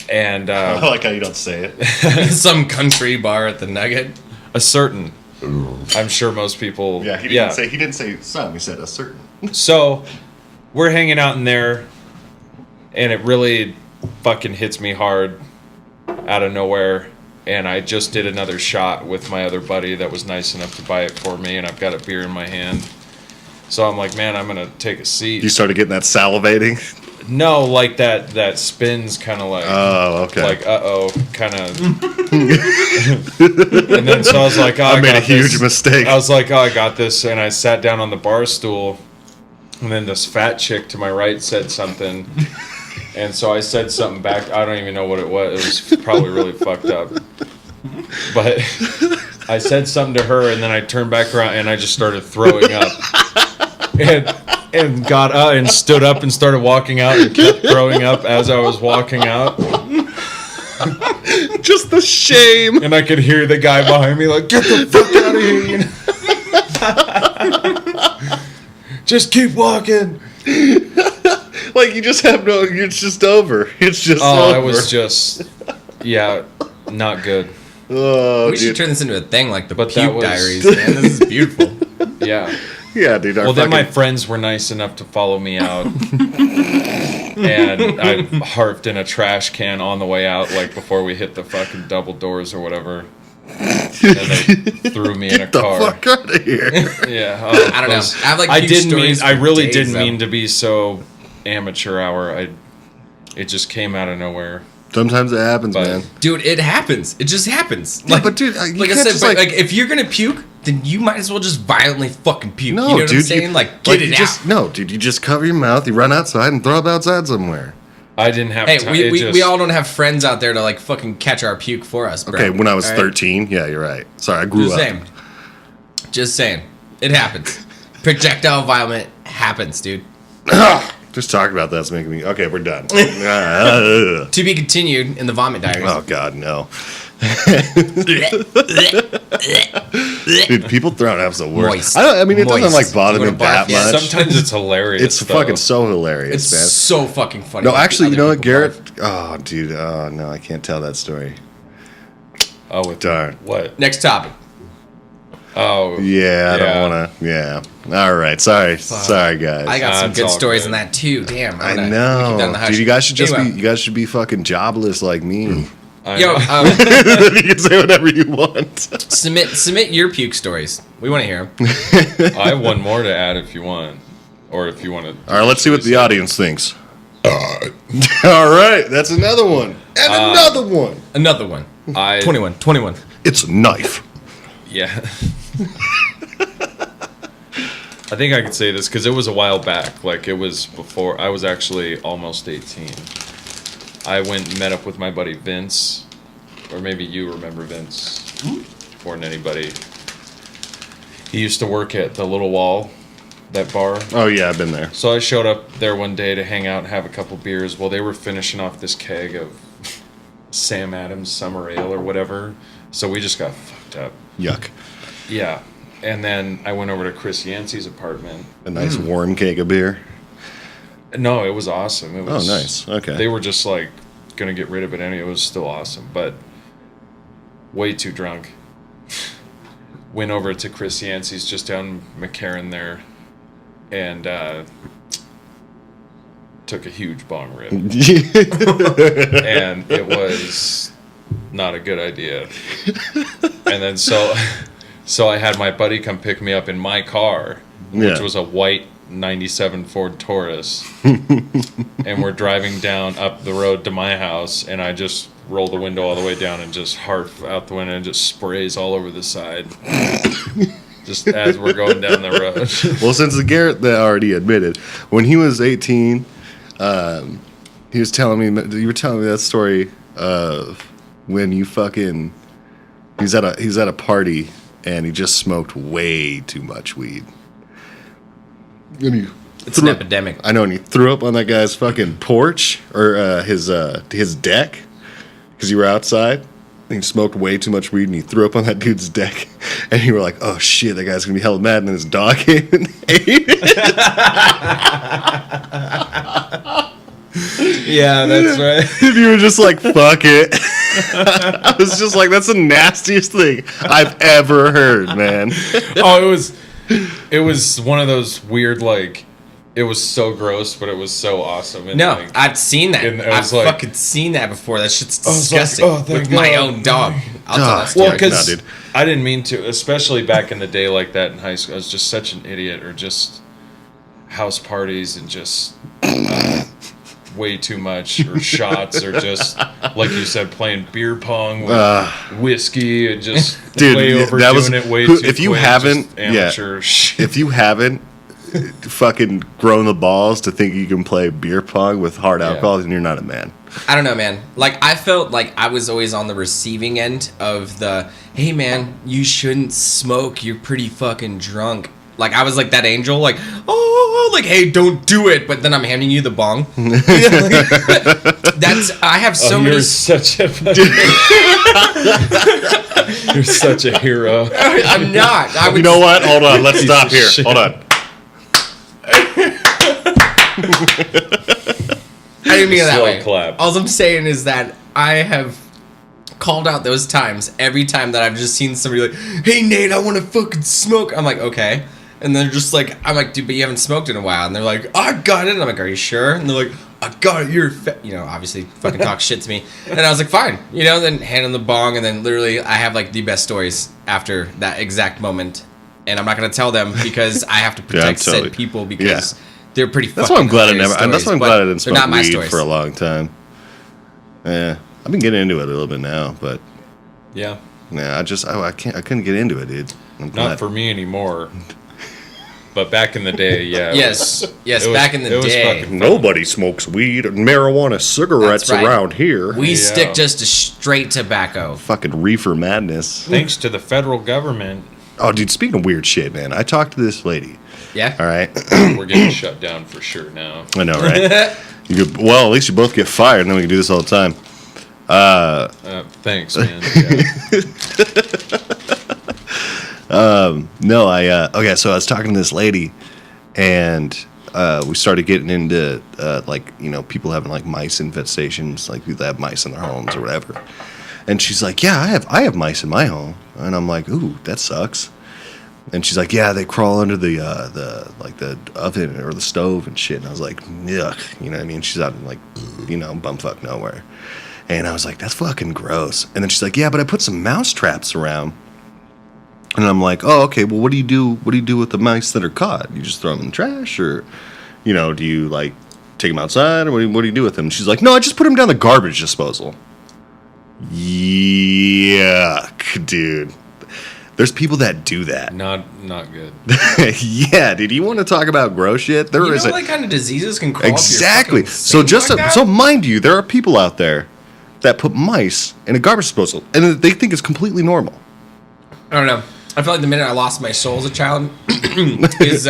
[SPEAKER 2] And
[SPEAKER 3] I like how you don't say it.
[SPEAKER 4] Some country bar at the Nugget.
[SPEAKER 2] a certain. I'm sure most people.
[SPEAKER 3] Yeah, he didn't say some. He said a certain.
[SPEAKER 2] So we're hanging out in there, and it really fucking hits me hard out of nowhere. And I just did another shot with my other buddy that was nice enough to buy it for me, and I've got a beer in my hand. So I'm like, man, I'm gonna take a seat.
[SPEAKER 3] You started getting that salivating.
[SPEAKER 2] No, like that spins kind of like.
[SPEAKER 3] Oh, okay.
[SPEAKER 2] Like kind of. And then so I was like, oh,
[SPEAKER 3] I made
[SPEAKER 2] got
[SPEAKER 3] a huge
[SPEAKER 2] this.
[SPEAKER 3] mistake.
[SPEAKER 2] I was like, oh, I got this, and I sat down on the bar stool, and then this fat chick to my right said something, and so I said something back. I don't even know what it was. It was probably really fucked up, but I said something to her, and then I turned back around and I just started throwing up, and got up and stood up and started walking out and kept throwing up as I was walking out.
[SPEAKER 3] Just the shame.
[SPEAKER 2] And I could hear the guy behind me like, get the fuck out of here, you know? Just keep walking.
[SPEAKER 3] Like you just have no. It's just over. It's just
[SPEAKER 2] Oh,
[SPEAKER 3] over.
[SPEAKER 2] I was just, yeah, not good.
[SPEAKER 3] Oh,
[SPEAKER 4] We should
[SPEAKER 3] dude.
[SPEAKER 4] turn this into a thing like the
[SPEAKER 2] But that
[SPEAKER 4] Puke
[SPEAKER 2] was-
[SPEAKER 4] Diaries, man. This is beautiful.
[SPEAKER 2] Yeah.
[SPEAKER 3] Yeah, dude. Our
[SPEAKER 2] Well, then my
[SPEAKER 3] fucking-
[SPEAKER 2] friends were nice enough to follow me out. And I harped in a trash can on the way out, like before we hit the fucking double doors or whatever. And they threw me in a
[SPEAKER 3] Get the
[SPEAKER 2] car.
[SPEAKER 3] fuck out of here.
[SPEAKER 2] Yeah.
[SPEAKER 4] I don't know. I have like
[SPEAKER 2] I
[SPEAKER 4] puke
[SPEAKER 2] didn't mean.
[SPEAKER 4] stories
[SPEAKER 2] I
[SPEAKER 4] for
[SPEAKER 2] really
[SPEAKER 4] days,
[SPEAKER 2] didn't
[SPEAKER 4] though.
[SPEAKER 2] mean to be so amateur hour. It just came out of nowhere.
[SPEAKER 3] Sometimes it happens,
[SPEAKER 2] But-
[SPEAKER 3] man.
[SPEAKER 4] Dude, it happens. It just happens.
[SPEAKER 3] Yeah, but dude, you
[SPEAKER 4] like I
[SPEAKER 3] can't
[SPEAKER 4] said,
[SPEAKER 3] just,
[SPEAKER 4] but,
[SPEAKER 3] like-
[SPEAKER 4] like if you're gonna puke, then you might as well just violently fucking puke.
[SPEAKER 3] No,
[SPEAKER 4] you know what
[SPEAKER 3] dude.
[SPEAKER 4] I'm saying? Like get it out.
[SPEAKER 3] No, dude. You just cover your mouth. You run outside and throw up outside somewhere.
[SPEAKER 2] I didn't have
[SPEAKER 4] Hey,
[SPEAKER 2] time.
[SPEAKER 4] we all don't have friends out there to like fucking catch our puke for us, bro.
[SPEAKER 3] Okay, when I was
[SPEAKER 4] All right?
[SPEAKER 3] 13. Yeah, you're right. Sorry, I grew
[SPEAKER 4] Just
[SPEAKER 3] up.
[SPEAKER 4] saying. Just saying. It happens. Projectile vomit happens, dude.
[SPEAKER 3] Just talking about that's making me. Okay, we're done. Oh
[SPEAKER 4] To be continued in the vomit diaries.
[SPEAKER 3] God, no. Dude, people throwing up's the worst.
[SPEAKER 4] Moist.
[SPEAKER 3] I mean, it doesn't
[SPEAKER 4] Moist.
[SPEAKER 3] like bother
[SPEAKER 4] You
[SPEAKER 3] me
[SPEAKER 4] wanna barf?
[SPEAKER 3] that
[SPEAKER 4] Yeah,
[SPEAKER 3] much.
[SPEAKER 2] Sometimes it's hilarious.
[SPEAKER 3] It's
[SPEAKER 2] though.
[SPEAKER 3] fucking so hilarious,
[SPEAKER 4] It's
[SPEAKER 3] man.
[SPEAKER 4] so fucking funny.
[SPEAKER 3] No, actually, you
[SPEAKER 4] Other
[SPEAKER 3] know what,
[SPEAKER 4] people
[SPEAKER 3] Garrett?
[SPEAKER 4] barf.
[SPEAKER 3] Oh, dude. Oh, no, I can't tell that story.
[SPEAKER 2] Oh, with
[SPEAKER 3] Darn.
[SPEAKER 2] what?
[SPEAKER 4] Next topic.
[SPEAKER 2] Oh,
[SPEAKER 3] Yeah, I
[SPEAKER 2] Yeah.
[SPEAKER 3] don't want to. Yeah. All right. Sorry, guys.
[SPEAKER 4] I got some
[SPEAKER 2] It's
[SPEAKER 4] good
[SPEAKER 2] all
[SPEAKER 4] stories
[SPEAKER 2] good.
[SPEAKER 4] in that too. Damn.
[SPEAKER 3] I
[SPEAKER 4] I'm gonna keep that in the
[SPEAKER 3] know,
[SPEAKER 4] hush.
[SPEAKER 3] dude. You guys should just
[SPEAKER 4] Anyway,
[SPEAKER 3] be. You guys should be fucking jobless like me.
[SPEAKER 2] I
[SPEAKER 4] Yo,
[SPEAKER 2] know.
[SPEAKER 3] You can say whatever you want.
[SPEAKER 4] submit your puke stories. We want to hear them.
[SPEAKER 2] I have one more to add if you want, or if you want to.
[SPEAKER 3] All right. Let's see what the audience thinks. All right. That's another one. And another one.
[SPEAKER 4] Another one. 21.
[SPEAKER 3] It's a knife.
[SPEAKER 2] Yeah. I think I could say this because it was a while back. Like, it was before I was actually almost 18. I went and met up with my buddy Vince, or maybe you remember Vince more than anybody. He used to work at the Little Wall, that bar.
[SPEAKER 3] Oh, yeah, I've been there.
[SPEAKER 2] So I showed up there one day to hang out and have a couple beers. Well, they were finishing off this keg of Sam Adams Summer Ale or whatever. So we just got fucked up.
[SPEAKER 3] Yuck.
[SPEAKER 2] Yeah. And then I went over to Chris Yancey's apartment.
[SPEAKER 3] A nice warm keg of beer.
[SPEAKER 2] No, it was awesome. It was,
[SPEAKER 3] nice. Okay.
[SPEAKER 2] They were just like gonna get rid of it anyway. It was still awesome, but way too drunk. Went over to Chris Yancey's just down McCarran there, and took a huge bong rip, and it was not a good idea. And then so I had my buddy come pick me up in my car, which was a white 97 Ford Taurus, and we're driving down up the road to my house, and I just roll the window all the way down and just harp out the window and just sprays all over the side. Just as we're going down the road.
[SPEAKER 3] Well, since the Garrett that already admitted, when he was 18, he was telling me, you were telling me that story of when you fucking, he's at a party and he just smoked way too much weed.
[SPEAKER 4] It's an epidemic.
[SPEAKER 3] I know, and he threw up on that guy's fucking porch or his deck because you were outside. And he smoked way too much weed, and he threw up on that dude's deck. And you were like, "Oh shit, that guy's gonna be hella mad." And then his dog came and ate it.
[SPEAKER 4] Yeah, that's right.
[SPEAKER 3] And you were just like, "Fuck it." I was just like, "That's the nastiest thing I've ever heard, man."
[SPEAKER 2] Oh, it was one of those weird, like, it was so gross, but it was so awesome. And
[SPEAKER 4] No,
[SPEAKER 2] like,
[SPEAKER 4] I've seen that.
[SPEAKER 2] and it
[SPEAKER 4] I've
[SPEAKER 2] was like-
[SPEAKER 4] fucking seen that before. That shit's
[SPEAKER 2] I was like,
[SPEAKER 4] disgusting.
[SPEAKER 2] oh, thank
[SPEAKER 4] with my
[SPEAKER 2] God.
[SPEAKER 4] own dog. I'll tell that
[SPEAKER 2] well,
[SPEAKER 4] story.
[SPEAKER 2] because
[SPEAKER 3] No, dude.
[SPEAKER 2] I didn't mean to, especially back in the day like that in high school. I was just such an idiot, or just house parties and just way too much, or shots, or just, like you said, playing beer pong with whiskey and just
[SPEAKER 3] Dude,
[SPEAKER 2] way
[SPEAKER 3] that
[SPEAKER 2] overdoing
[SPEAKER 3] was-
[SPEAKER 2] it way
[SPEAKER 3] who-
[SPEAKER 2] too
[SPEAKER 3] if you
[SPEAKER 2] quick,
[SPEAKER 3] haven't-
[SPEAKER 2] just amateur shit.
[SPEAKER 3] If you haven't fucking grown the balls to think you can play beer pong with hard alcohol, then you're not a man.
[SPEAKER 4] I don't know, man. Like, I felt like I was always on the receiving end of the, hey, man, you shouldn't smoke. You're pretty fucking drunk. Like, I was like that angel, like, oh, like, hey, don't do it. But then I'm handing you the bong. I have so many.
[SPEAKER 2] You're such a you're such a hero.
[SPEAKER 4] I'm not. I would,
[SPEAKER 3] You know what? Hold on. Let's
[SPEAKER 2] Piece
[SPEAKER 3] stop
[SPEAKER 2] of
[SPEAKER 3] here.
[SPEAKER 2] shit.
[SPEAKER 3] Hold on.
[SPEAKER 4] I didn't mean it that
[SPEAKER 2] Slow
[SPEAKER 4] way.
[SPEAKER 2] clap.
[SPEAKER 4] All I'm saying is that I have called out those times every time that I've just seen somebody like, hey, Nate, I want to fucking smoke. I'm like, okay. And they're just like, I'm like, dude, but you haven't smoked in a while. And they're like, I got it. And I'm like, are you sure? And they're like, I got it. You're obviously fucking talk shit to me. And I was like, fine. Then hand them the bong. And then literally I have like the best stories after that exact moment. And I'm not going to tell them because I have to protect
[SPEAKER 3] totally.
[SPEAKER 4] said people because they're pretty fucking
[SPEAKER 3] That's why I'm glad I
[SPEAKER 4] hilarious
[SPEAKER 3] never. That's why I'm
[SPEAKER 4] stories,
[SPEAKER 3] glad I
[SPEAKER 4] but
[SPEAKER 3] didn't
[SPEAKER 4] they're
[SPEAKER 3] smoke
[SPEAKER 4] not my
[SPEAKER 3] weed
[SPEAKER 4] stories.
[SPEAKER 3] for a long time. Yeah, I've been getting into it a little bit now, but
[SPEAKER 2] Yeah.
[SPEAKER 3] yeah, I couldn't get into it, dude. I'm
[SPEAKER 2] Not
[SPEAKER 3] glad.
[SPEAKER 2] for me anymore. But back in the day, yeah.
[SPEAKER 4] Yes,
[SPEAKER 2] it was-
[SPEAKER 4] back in the
[SPEAKER 2] it was
[SPEAKER 4] day.
[SPEAKER 2] fucking-
[SPEAKER 3] Nobody smokes weed or marijuana cigarettes
[SPEAKER 4] That's right.
[SPEAKER 3] around here.
[SPEAKER 4] We
[SPEAKER 2] Yeah.
[SPEAKER 4] stick just to straight tobacco.
[SPEAKER 3] Fucking reefer madness.
[SPEAKER 2] Thanks to the federal government,
[SPEAKER 3] Oh, dude, speaking of weird shit, man, I talked to this lady.
[SPEAKER 4] Yeah?
[SPEAKER 3] All right,
[SPEAKER 2] we're getting shut down for sure now.
[SPEAKER 3] I know, right? Well, at least you both get fired, and then we can do this all the time.
[SPEAKER 2] Thanks, man. Yeah.
[SPEAKER 3] No, okay, so I was talking to this lady, and we started getting into people having like mice infestations, like people that have mice in their homes or whatever. And she's like, "Yeah, I have mice in my home," and I'm like, "Ooh, that sucks." And she's like, "Yeah, they crawl under the oven or the stove and shit." And I was like, "Yuck," you know what I mean? She's out in like, bumfuck nowhere. And I was like, "That's fucking gross." And then she's like, "Yeah, but I put some mouse traps around." And I'm like, "Oh, okay. Well, what do you do? What do you do with the mice that are caught? You just throw them in the trash, or, do you like take them outside, or what do you do with them? And she's like, no, I just put them down the garbage disposal. Yuck, dude. There's people that do that.
[SPEAKER 2] Not good.
[SPEAKER 3] Yeah, dude. You want to talk about gross shit? There
[SPEAKER 4] You
[SPEAKER 3] is
[SPEAKER 4] know
[SPEAKER 3] a
[SPEAKER 4] what kind of diseases can crawl
[SPEAKER 3] exactly.
[SPEAKER 4] up your
[SPEAKER 3] So
[SPEAKER 4] fucking
[SPEAKER 3] just
[SPEAKER 4] sink like that?
[SPEAKER 3] so mind you, there are people out there that put mice in a garbage disposal, and they think it's completely normal.
[SPEAKER 4] I don't know. I feel like the minute I lost my soul as a child is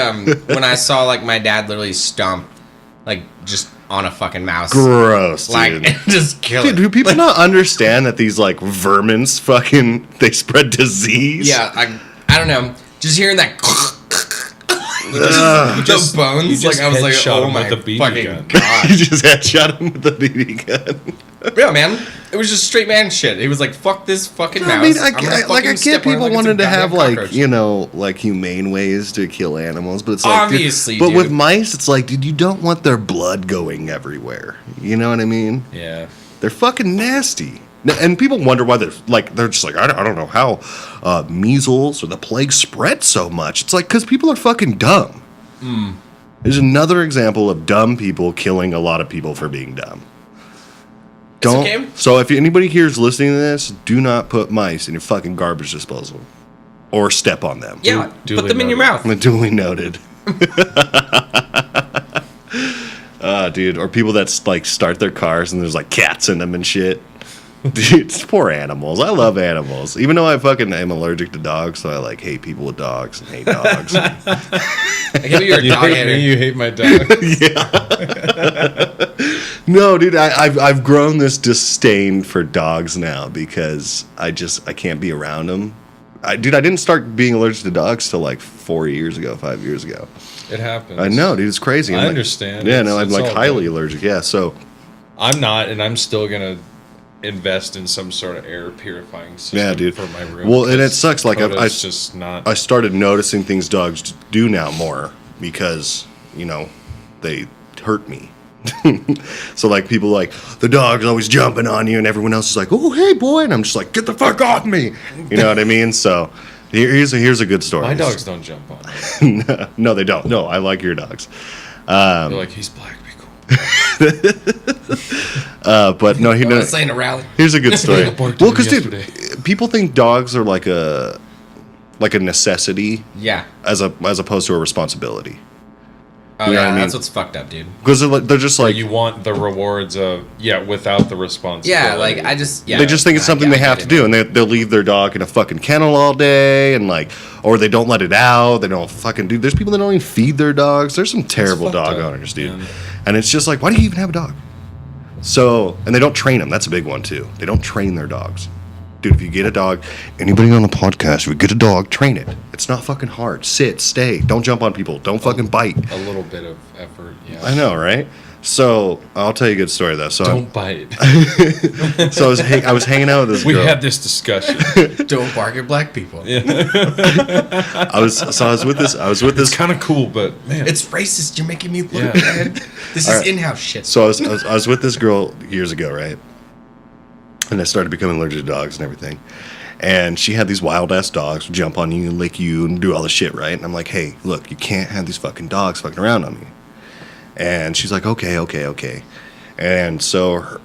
[SPEAKER 4] when I saw like my dad literally stomp like just on a fucking mouse.
[SPEAKER 3] Gross, dude.
[SPEAKER 4] Like just kill
[SPEAKER 3] Dude,
[SPEAKER 4] it.
[SPEAKER 3] do people not understand that these like vermins fucking they spread disease?
[SPEAKER 4] Yeah, I don't know. Just hearing that
[SPEAKER 2] just-
[SPEAKER 4] the bones,
[SPEAKER 2] you just
[SPEAKER 4] like I was like,
[SPEAKER 2] headshot
[SPEAKER 4] oh
[SPEAKER 2] him
[SPEAKER 4] my
[SPEAKER 2] with a BB
[SPEAKER 4] fucking
[SPEAKER 2] gun.
[SPEAKER 3] You
[SPEAKER 4] god.
[SPEAKER 3] just headshot him with a BB gun.
[SPEAKER 4] Yeah, man. It was just straight man shit. He was like, fuck this fucking mouse.
[SPEAKER 3] I mean,
[SPEAKER 4] I'm gonna
[SPEAKER 3] I
[SPEAKER 4] fucking
[SPEAKER 3] get
[SPEAKER 4] step on it
[SPEAKER 3] people
[SPEAKER 4] like it's a
[SPEAKER 3] wanting to have
[SPEAKER 4] goddamn
[SPEAKER 3] like
[SPEAKER 4] cockroach.
[SPEAKER 3] you know like humane ways to kill animals, but it's like, dude,
[SPEAKER 4] Obviously,
[SPEAKER 3] but with
[SPEAKER 4] dude.
[SPEAKER 3] mice, it's like, dude, you don't want their blood going everywhere. You know what I mean?
[SPEAKER 2] Yeah.
[SPEAKER 3] They're fucking nasty. And people wonder why they're just like, I don't know how measles or the plague spread so much. It's like, because people are fucking dumb. There's another example of dumb people killing a lot of people for being dumb. Don't.
[SPEAKER 4] okay.
[SPEAKER 3] So if anybody here is listening to this, do not put mice in your fucking garbage disposal or step on them.
[SPEAKER 4] Yeah,
[SPEAKER 2] Duly
[SPEAKER 4] put them in your
[SPEAKER 2] noted.
[SPEAKER 4] mouth.
[SPEAKER 3] Duly noted. Dude, or people that like start their cars and there's like cats in them and shit. Dude, it's poor animals. I love animals, even though I fucking am allergic to dogs. So I like hate people with dogs and hate dogs.
[SPEAKER 4] I give you your
[SPEAKER 2] You
[SPEAKER 4] dog
[SPEAKER 2] hate
[SPEAKER 4] hater.
[SPEAKER 2] me, you hate my dog.
[SPEAKER 3] No, dude, I've grown this disdain for dogs now because I can't be around them. I didn't start being allergic to dogs till like 5 years ago.
[SPEAKER 2] It happens.
[SPEAKER 3] I know, dude, it's crazy.
[SPEAKER 2] I
[SPEAKER 3] I'm like-
[SPEAKER 2] understand.
[SPEAKER 3] Yeah,
[SPEAKER 2] It's-
[SPEAKER 3] no, I'm
[SPEAKER 2] it's
[SPEAKER 3] like
[SPEAKER 2] all
[SPEAKER 3] highly
[SPEAKER 2] good.
[SPEAKER 3] allergic. Yeah, so
[SPEAKER 2] I'm not, and I'm still gonna invest in some sort of air purifying system
[SPEAKER 3] yeah, dude.
[SPEAKER 2] for my room.
[SPEAKER 3] Well, and it
[SPEAKER 2] because
[SPEAKER 3] sucks. Like
[SPEAKER 2] Coda's just not.
[SPEAKER 3] I started noticing things dogs do now more because they hurt me. So like people like the dog's always jumping on you and everyone else is like, oh hey boy, and I'm just like, get the fuck off me. You know what I mean? So here's a good story.
[SPEAKER 2] My dogs don't jump on me.
[SPEAKER 3] No, they don't. No, I like your dogs.
[SPEAKER 2] They're like, he's black, be cool.
[SPEAKER 3] But no,
[SPEAKER 4] This ain't a rally.
[SPEAKER 3] here's a good story.
[SPEAKER 2] I barked at
[SPEAKER 3] Well,
[SPEAKER 2] him
[SPEAKER 3] because dude,
[SPEAKER 2] yesterday.
[SPEAKER 3] people think dogs are like a necessity
[SPEAKER 4] Yeah.
[SPEAKER 3] as opposed to a responsibility.
[SPEAKER 4] Oh
[SPEAKER 3] You know
[SPEAKER 4] yeah,
[SPEAKER 3] what I mean?
[SPEAKER 4] that's what's fucked up, dude.
[SPEAKER 3] Because they're just like
[SPEAKER 2] You want the rewards of without the responsibility.
[SPEAKER 4] Yeah, like I just
[SPEAKER 3] they just think it's something they have to do, and they'll leave their dog in a fucking kennel all day, and like, or they don't let it out. They don't fucking do. There's people that don't even feed their dogs. There's some terrible
[SPEAKER 2] fucked
[SPEAKER 3] dog
[SPEAKER 2] up,
[SPEAKER 3] owners, dude.
[SPEAKER 2] man.
[SPEAKER 3] And it's just like, why do you even have a dog? So, and they don't train them. That's a big one too. They don't train their dogs. Dude, if you get a dog, anybody on the podcast, if you get a dog, train it. It's not fucking hard. Sit, stay. Don't jump on people. Don't fucking bite.
[SPEAKER 2] A little bit of effort. Yeah.
[SPEAKER 3] I know, right? So I'll tell you a good story though. So
[SPEAKER 2] Don't bite.
[SPEAKER 3] so I was hanging out with this
[SPEAKER 2] We
[SPEAKER 3] girl.
[SPEAKER 2] had this discussion.
[SPEAKER 4] Don't bark at black people.
[SPEAKER 3] I was with this.
[SPEAKER 2] It's kind of cool, but man,
[SPEAKER 4] It's racist. You're making me look
[SPEAKER 2] Yeah.
[SPEAKER 4] bad. This is
[SPEAKER 3] Alright.
[SPEAKER 4] in-house shit.
[SPEAKER 3] So I was with this girl years ago, right? And I started becoming allergic to dogs and everything. And she had these wild ass dogs jump on you and lick you and do all this shit, right? And I'm like, hey, look, you can't have these fucking dogs fucking around on me. And she's like, okay. And so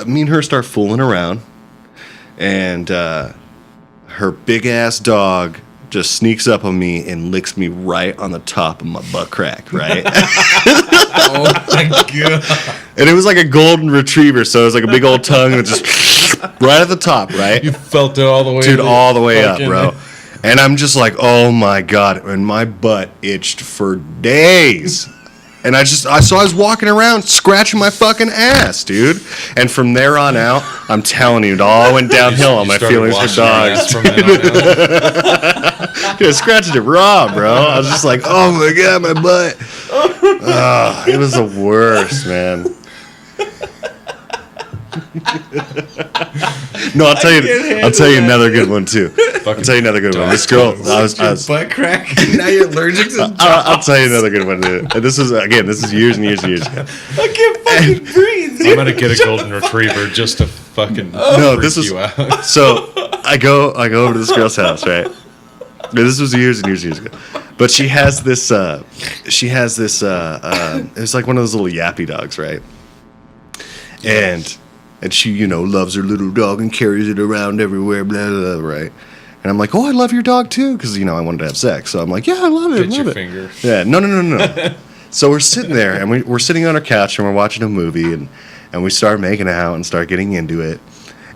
[SPEAKER 3] me and her start fooling around. And her big ass dog just sneaks up on me and licks me right on the top of my butt crack, right?
[SPEAKER 4] Oh my god.
[SPEAKER 3] And it was like a golden retriever, so it was like a big old tongue and just right at the top, right?
[SPEAKER 2] you felt it all the way,
[SPEAKER 3] Dude, all the way up,
[SPEAKER 2] fucking-
[SPEAKER 3] bro. And I'm just like, oh my god, and my butt itched for days. And I was walking around scratching my fucking ass, dude. And from there on out, I'm telling you, it all went downhill on
[SPEAKER 2] You
[SPEAKER 3] my
[SPEAKER 2] started
[SPEAKER 3] feelings for
[SPEAKER 2] washing your ass
[SPEAKER 3] dogs.
[SPEAKER 2] from then on out.
[SPEAKER 3] Dude, scratching it raw, bro. I was just like, oh my god, my butt. It was the worst, man. No, I'll tell you another good one too. I'll tell you another good one. This girl, I was
[SPEAKER 4] butt crack. Now you're allergic to
[SPEAKER 3] I'll tell you another good one too. And this is years and years and years ago.
[SPEAKER 4] I can't fucking breathe.
[SPEAKER 2] I'm gonna get a golden retriever just to fucking
[SPEAKER 3] No,
[SPEAKER 2] freak
[SPEAKER 3] this was
[SPEAKER 2] you out.
[SPEAKER 3] so I go over to this girl's house, right? This was years and years and years ago. But she has this. It's like one of those little yappy dogs, right? And she, loves her little dog and carries it around everywhere, blah, blah, blah, right? And I'm like, oh, I love your dog too, because I wanted to have sex. So I'm like, yeah, I love it.
[SPEAKER 2] Get
[SPEAKER 3] love
[SPEAKER 2] your
[SPEAKER 3] it.
[SPEAKER 2] finger.
[SPEAKER 3] Yeah, no. So we're sitting there, and we're sitting on our couch, and we're watching a movie, and we start making out and start getting into it.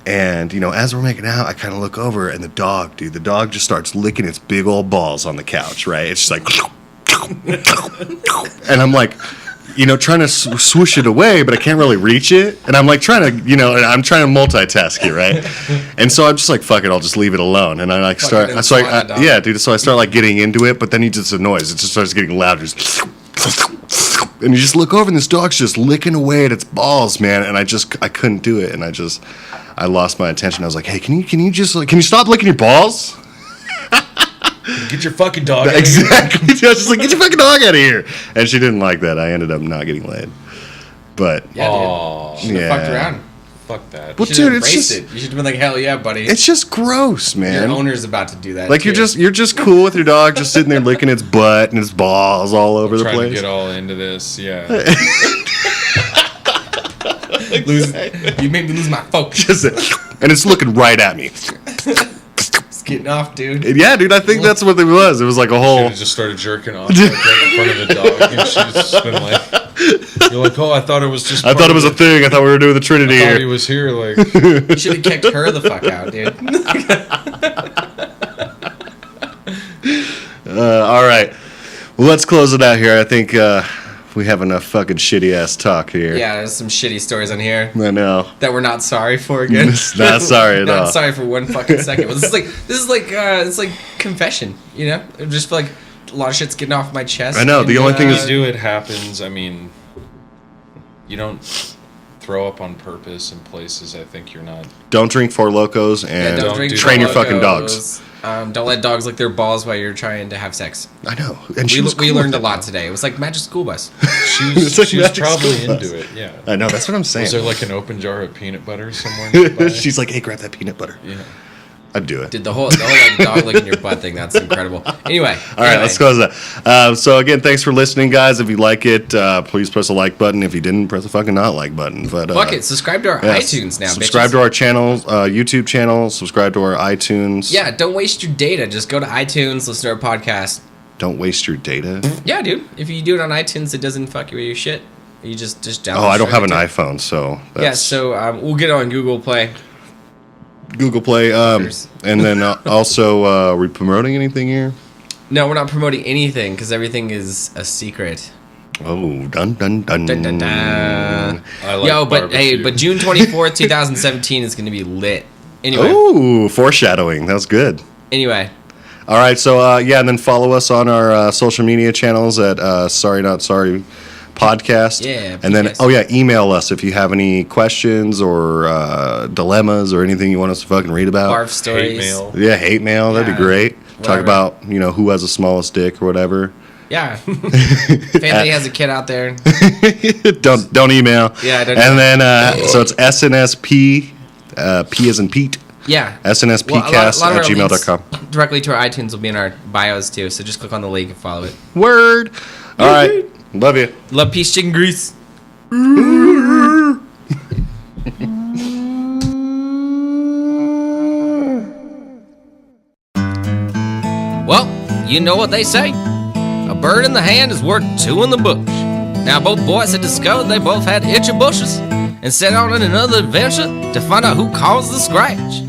[SPEAKER 3] And, as we're making out, I kind of look over, and the dog just starts licking its big old balls on the couch, right? It's just like, and I'm like, trying to swoosh it away, but I can't really reach it. And I'm like trying to, I'm trying to multitask here, right? And so I'm just like, fuck it, I'll just leave it alone. And I like start, so yeah, dude. So I start like getting into it, but then just a noise. It just starts getting louder. And you just look over, and this dog's just licking away at its balls, man. And I couldn't do it, and I lost my attention. I was like, hey, can you stop licking your balls?
[SPEAKER 2] Get your fucking dog out of here.
[SPEAKER 3] Exactly. I was just like, get your fucking dog out of here. And she didn't like that. I ended up not getting laid. But
[SPEAKER 4] Yeah, dude. Should have fucked around.
[SPEAKER 2] Fuck that.
[SPEAKER 3] Well,
[SPEAKER 4] You should
[SPEAKER 3] dude,
[SPEAKER 4] have
[SPEAKER 3] it's
[SPEAKER 4] embraced
[SPEAKER 3] just
[SPEAKER 4] it. You should have been like, hell yeah, buddy.
[SPEAKER 3] it's just gross, man.
[SPEAKER 4] Your owner's about to do that.
[SPEAKER 3] Like
[SPEAKER 4] too.
[SPEAKER 3] you're just cool with your dog, just sitting there licking its butt and its balls all over the
[SPEAKER 2] Trying to
[SPEAKER 3] place.
[SPEAKER 2] get all into this, yeah.
[SPEAKER 4] You made me lose my focus.
[SPEAKER 3] And it's looking right at me.
[SPEAKER 4] It's getting off, dude.
[SPEAKER 3] Yeah, dude, I think that's what it was. It was like a whole.
[SPEAKER 2] Just started jerking off like, right in front of the dog, and she's just been like, "You're like, oh, I thought it was just."
[SPEAKER 3] I thought it was a thing. I thought we were doing the Trinity
[SPEAKER 2] I thought he
[SPEAKER 3] here.
[SPEAKER 2] was here, like.
[SPEAKER 4] You should have kicked her the fuck out, dude.
[SPEAKER 3] All right. Well, let's close it out here. I think we have enough fucking shitty ass talk here.
[SPEAKER 4] Yeah, there's some shitty stories on here
[SPEAKER 3] I know.
[SPEAKER 4] that we're not sorry for again.
[SPEAKER 3] Not sorry at all.
[SPEAKER 4] Not sorry for one fucking second. But this is like it's like confession, I just feel like a lot of shit's getting off my chest.
[SPEAKER 3] I know, the only thing
[SPEAKER 2] You
[SPEAKER 3] is-
[SPEAKER 2] do, it happens. I mean, you don't throw up on purpose in places. I think you're not.
[SPEAKER 3] Don't drink Four Locos and
[SPEAKER 2] don't drink
[SPEAKER 3] train your
[SPEAKER 2] Four
[SPEAKER 3] fucking dogs.
[SPEAKER 4] Don't let dogs lick their balls while you're trying to have sex.
[SPEAKER 3] I know. And she
[SPEAKER 4] We,
[SPEAKER 3] was
[SPEAKER 4] we
[SPEAKER 3] cool
[SPEAKER 4] learned a
[SPEAKER 3] with
[SPEAKER 4] lot today. It was like Magic School Bus.
[SPEAKER 3] It's like
[SPEAKER 2] She was
[SPEAKER 3] Magic
[SPEAKER 2] probably
[SPEAKER 3] School Bus.
[SPEAKER 2] into it. Yeah.
[SPEAKER 3] I know. That's what I'm saying.
[SPEAKER 2] Was there like an open jar of peanut butter somewhere nearby?
[SPEAKER 3] She's like, hey, grab that peanut butter.
[SPEAKER 2] Yeah.
[SPEAKER 3] I'd do it.
[SPEAKER 4] Did the whole like dog licking your butt thing. That's incredible. Anyway.
[SPEAKER 3] All right, let's close that. So again, thanks for listening, guys. If you like it, please press the like button. If you didn't, press the fucking not like button. But
[SPEAKER 4] Fuck it. Subscribe to our iTunes now,
[SPEAKER 3] subscribe
[SPEAKER 4] bitches.
[SPEAKER 3] to our channel, YouTube channel. Subscribe to our iTunes.
[SPEAKER 4] Yeah, don't waste your data. Just go to iTunes, listen to our podcast.
[SPEAKER 3] Don't waste your data.
[SPEAKER 4] Yeah, dude. If you do it on iTunes, it doesn't fuck you with your shit. You just download.
[SPEAKER 3] Oh, I don't
[SPEAKER 4] straight
[SPEAKER 3] have an
[SPEAKER 4] into it.
[SPEAKER 3] iPhone, so
[SPEAKER 4] Yeah,
[SPEAKER 3] that's
[SPEAKER 4] so we'll get it on Google Play.
[SPEAKER 3] Google Play. And then also, are we promoting anything here?
[SPEAKER 4] No, we're not promoting anything because everything is a secret.
[SPEAKER 3] Oh, dun dun dun.
[SPEAKER 4] Dun, dun, dun.
[SPEAKER 2] I like
[SPEAKER 4] Yo, but hey,
[SPEAKER 2] barbecue.
[SPEAKER 4] but June 24th, 2017 is going to be lit. Anyway,
[SPEAKER 3] Ooh, foreshadowing. That was good.
[SPEAKER 4] anyway,
[SPEAKER 3] All right, so yeah, and then follow us on our social media channels at Sorry Not Sorry Podcast.
[SPEAKER 4] Yeah,
[SPEAKER 3] and then
[SPEAKER 4] podcast.
[SPEAKER 3] email us if you have any questions or dilemmas or anything you want us to fucking read about.
[SPEAKER 4] barf stories.
[SPEAKER 2] Hate mail.
[SPEAKER 3] Yeah, hate mail. That'd
[SPEAKER 4] Yeah,
[SPEAKER 3] be great. Talk
[SPEAKER 4] whatever.
[SPEAKER 3] about who has the smallest dick or whatever.
[SPEAKER 4] Yeah. If anybody has a kid out there,
[SPEAKER 3] don't email.
[SPEAKER 4] Yeah, don't
[SPEAKER 3] And then so it's SNSP, P as in Pete.
[SPEAKER 4] yeah.
[SPEAKER 3] SNSPcast
[SPEAKER 4] Well, a lot
[SPEAKER 3] at
[SPEAKER 4] of our
[SPEAKER 3] gmail.com.
[SPEAKER 4] links directly to our iTunes will be in our bios too. So just click on the link and follow it.
[SPEAKER 3] Word. All right. Love you.
[SPEAKER 4] Love, peace, chicken grease. Well, you know what they say. A bird in the hand is worth two in the bush. Now both boys had discovered they both had itchy bushes and set out on another adventure to find out who caused the scratch.